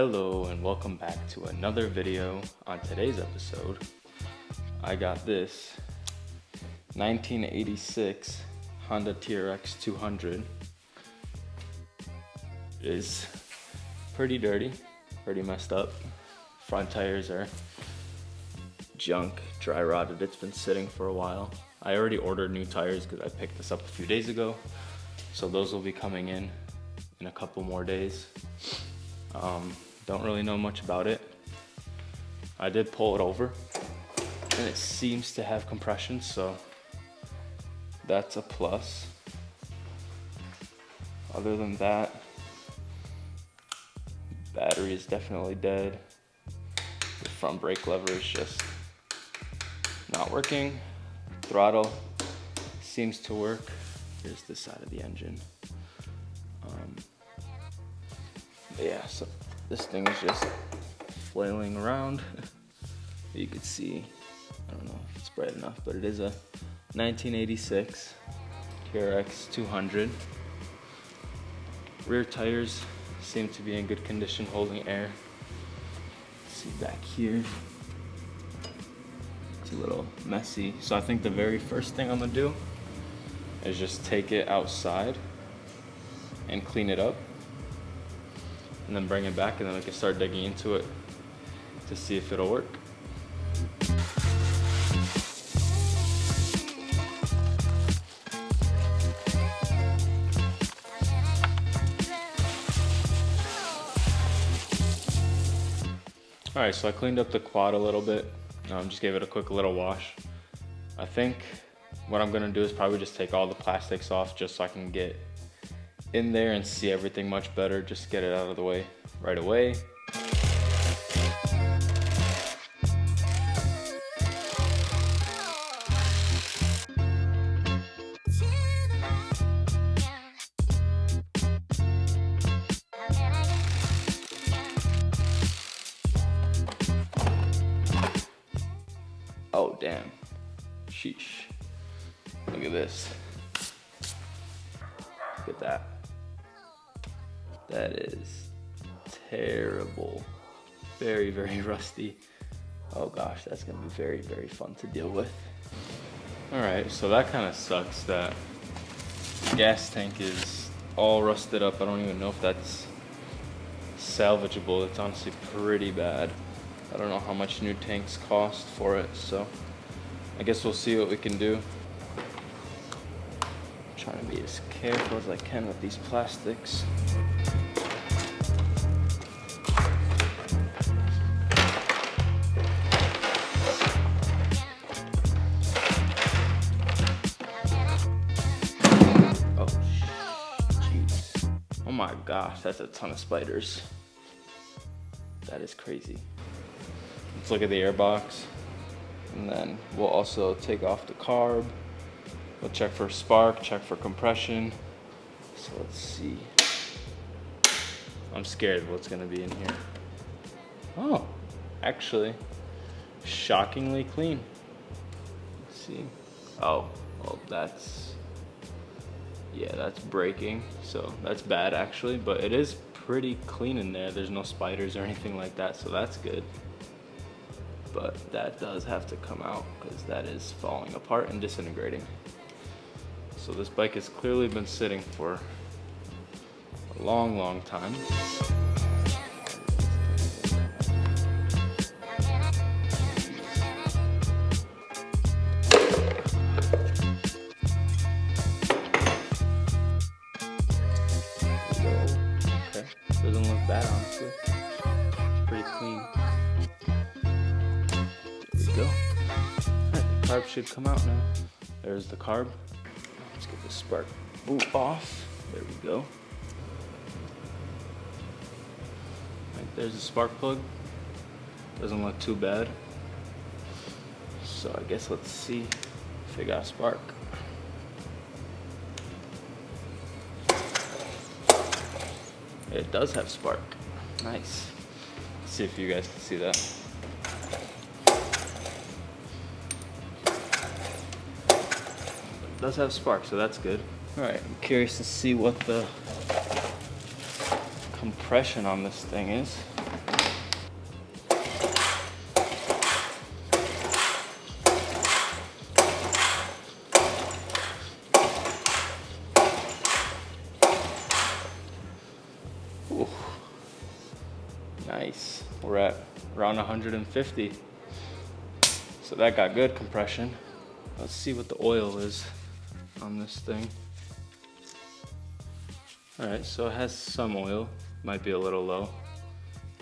Hello and welcome back to another video. On today's episode, I got this 1986 Honda TRX 200. It is pretty dirty, pretty messed up. Front tires are junk, dry rotted. It's been sitting for a while. I already ordered new tires because I picked this up a few days ago. So those will be coming in a couple more days. Don't really know much about it. I did pull it over and it seems to have compression, so that's a plus. Other than that, battery is definitely dead. The front brake lever is just not working. Throttle seems to work. Here's the side of the engine. Yeah, so this thing is just flailing around. You could see, I don't know if it's bright enough, but it is a 1986 TRX 200. Rear tires seem to be in good condition, holding air. See back here, it's a little messy. So I think the very first thing I'm gonna do is just take it outside and clean it up, and then bring it back, and then we can start digging into it to see if it'll work. All right, so I cleaned up the quad a little bit. Just gave it a quick little wash. I think what I'm gonna do is probably just take all the plastics off just so I can get in there and see everything much better. Just get it out of the way right away. Oh damn, sheesh. Look at this. Look at that. That is terrible. Very, very rusty. Oh gosh, that's gonna be very, very fun to deal with. All right, so that kind of sucks that gas tank is all rusted up. I don't even know if that's salvageable. It's honestly pretty bad. I don't know how much new tanks cost for it, so I guess we'll see what we can do. I'm trying to be as careful as I can with these plastics. Oh, jeez. Oh my gosh, that's a ton of spiders. That is crazy. Let's look at the airbox, and then we'll also take off the carb. We'll check for spark, check for compression. So let's see. I'm scared of what's gonna be in here. Oh, actually, shockingly clean. Let's see. Oh, that's, yeah, that's breaking. So that's bad actually, but it is pretty clean in there. There's no spiders or anything like that, so that's good. But that does have to come out because that is falling apart and disintegrating. So this bike has clearly been sitting for a long, long time. Okay, doesn't look bad honestly. It's pretty clean. Go. Alright, the carb should come out now. There's the carb. Let's get the spark boot off. There we go. Right, there's the spark plug. Doesn't look too bad. So I guess let's see if it got a spark. It does have spark. Nice. Let's see if you guys can see that. It does have spark, so that's good. All right, I'm curious to see what the compression on this thing is. Nice. We're at around 150. So that got good compression. Let's see what the oil is on this thing. All right, so it has some oil. Might be a little low.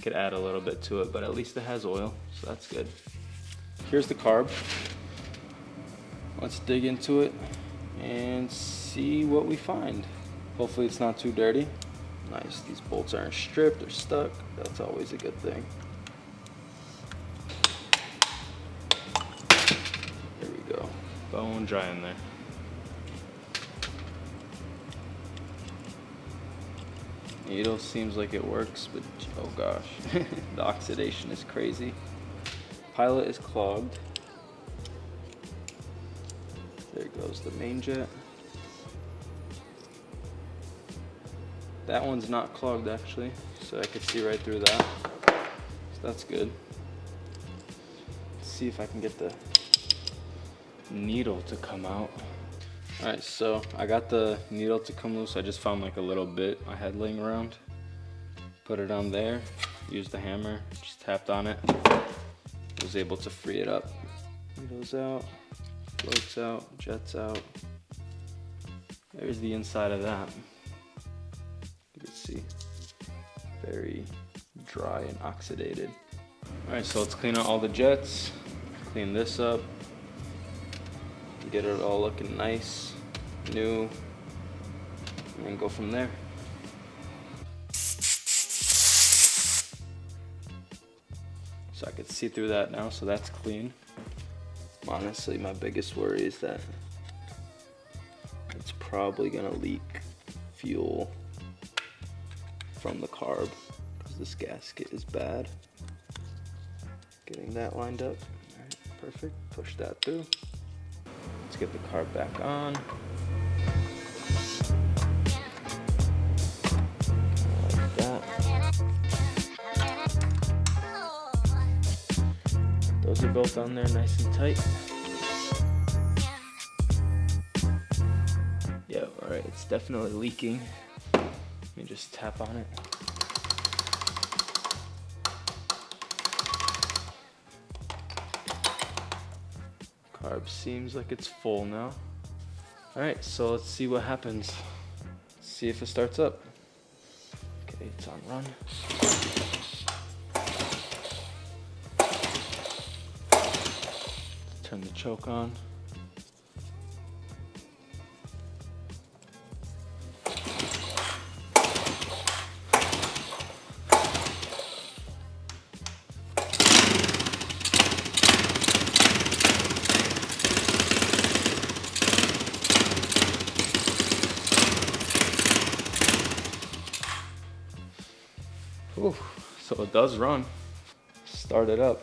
Could add a little bit to it, but at least it has oil, so that's good. Here's the carb. Let's dig into it and see what we find. Hopefully it's not too dirty. Nice, these bolts aren't stripped or stuck. That's always a good thing. There we go. Bone dry in there. Needle seems like it works, but oh gosh, the oxidation is crazy. Pilot is clogged. There goes the main jet. That one's not clogged actually, so I could see right through that. So that's good. Let's see if I can get the needle to come out. All right, so I got the needle to come loose. I just found like a little bit I had laying around. Put it on there, used the hammer, just tapped on it. Was able to free it up. Needle's out, floats out, jets out. There's the inside of that. You can see, very dry and oxidated. All right, so let's clean out all the jets, clean this up, get it all looking nice, new, and then go from there. So I could see through that now, so that's clean. Honestly, my biggest worry is that it's probably gonna leak fuel from the carb because this gasket is bad. Getting that lined up. All right, perfect. Push that through. Let's get the carb back on. Like that. Those are both on there nice and tight. Yeah, all right, it's definitely leaking. Let me just tap on it. Carb seems like it's full now. All right, so let's see what happens. Let's see if it starts up. Okay, it's on run. Turn the choke on. Ooh, so it does run. Start it up.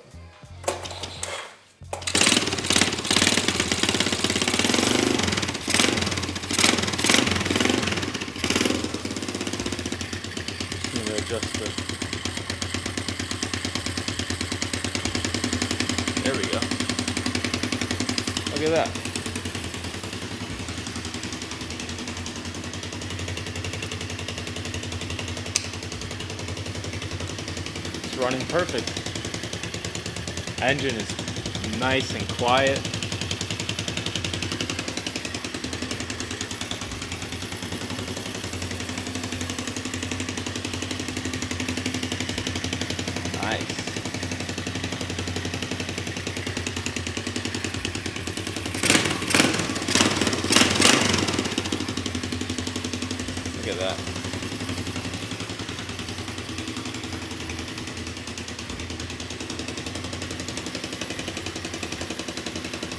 I'm gonna adjust it. There we go. Look at that. Running perfect. Engine is nice and quiet. Nice. Look at that.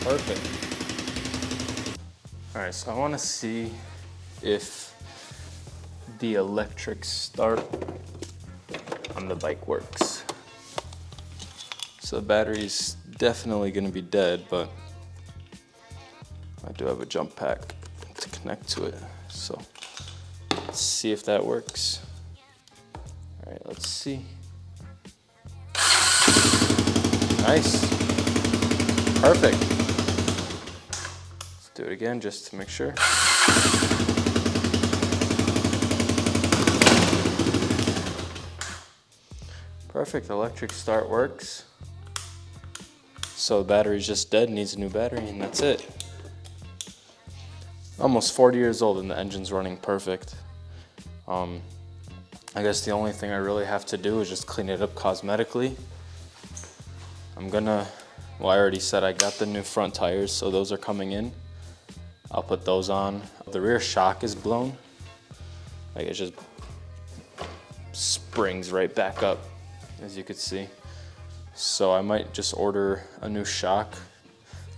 Perfect. All right, so I want to see if the electric start on the bike works. So the battery's definitely going to be dead, but I do have a jump pack to connect to it. So let's see if that works. All right, let's see. Nice. Perfect. Do it again just to make sure. Perfect, electric start works. So the battery's just dead, needs a new battery, and that's it. Almost 40 years old and the engine's running perfect. I guess the only thing I really have to do is just clean it up cosmetically. Well, I already said I got the new front tires, so those are coming in. I'll put those on. The rear shock is blown. Like, it just springs right back up, as you could see. So I might just order a new shock.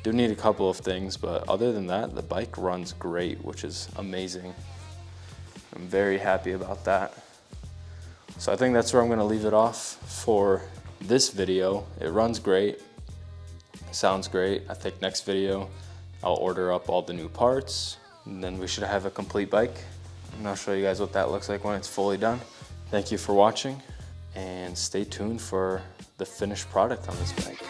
Do need a couple of things, but other than that, the bike runs great, which is amazing. I'm very happy about that. So I think that's where I'm gonna leave it off for this video. It runs great, sounds great. I think next video, I'll order up all the new parts, and then we should have a complete bike. And I'll show you guys what that looks like when it's fully done. Thank you for watching, and stay tuned for the finished product on this bike.